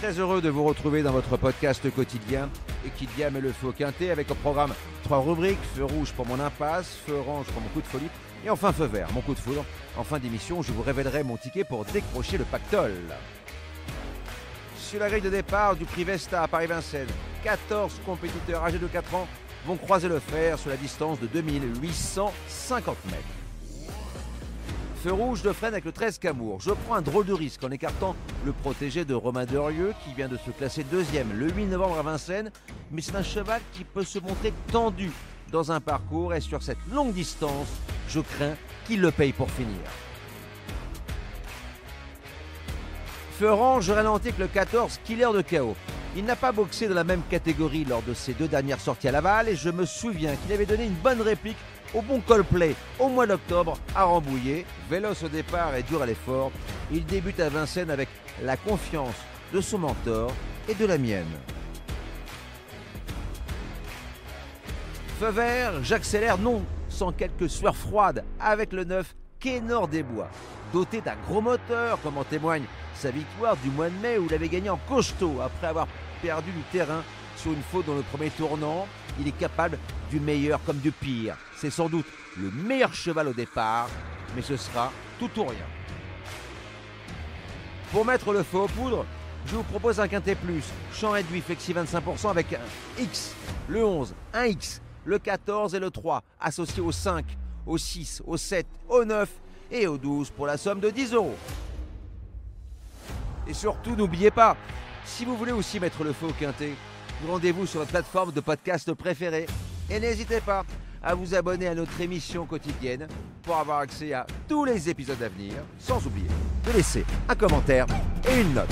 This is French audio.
Très heureux de vous retrouver dans votre podcast quotidien. Et qui dit met le feu au quintet avec au programme 3 rubriques. Feu rouge pour mon impasse, feu orange pour mon coup de folie. Et enfin feu vert, mon coup de foudre. En fin d'émission, je vous révélerai mon ticket pour décrocher le pactole. Sur la grille de départ du prix Vesta à Paris-Vincennes, 14 compétiteurs âgés de 4 ans vont croiser le fer sur la distance de 2850 mètres. Feu rouge de freine avec le 13 Camours. Je prends un drôle de risque en écartant le protégé de Romain Derieux qui vient de se classer deuxième le 8 novembre à Vincennes. Mais c'est un cheval qui peut se montrer tendu dans un parcours et sur cette longue distance, je crains qu'il le paye pour finir. Feu orange, je ralentis avec le 14 Killer de Chaos. Il n'a pas boxé dans la même catégorie lors de ses 2 dernières sorties à Laval et je me souviens qu'il avait donné une bonne réplique au bon Coldplay au mois d'octobre à Rambouillet. Véloce au départ et dur à l'effort, il débute à Vincennes avec la confiance de son mentor et de la mienne. Feu vert, j'accélère non sans quelques sueurs froides avec le 9 Kénor des Bois. Doté d'un gros moteur, comme en témoigne sa victoire du mois de mai où il avait gagné en costaud après avoir perdu du terrain sur une faute dans le premier tournant. Il est capable du meilleur comme du pire. C'est sans doute le meilleur cheval au départ, mais ce sera tout ou rien. Pour mettre le feu aux poudres, je vous propose un quintet plus, champ réduit, flexi 25% avec un X, le 11, un X, le 14 et le 3, associés au 5, au 6, au 7, au 9 et au 12 pour la somme de 10 €. Et surtout, n'oubliez pas, si vous voulez aussi mettre le feu au quintet, rendez-vous sur votre plateforme de podcast préférée et n'hésitez pas à vous abonner à notre émission quotidienne pour avoir accès à tous les épisodes à venir, sans oublier de laisser un commentaire et une note.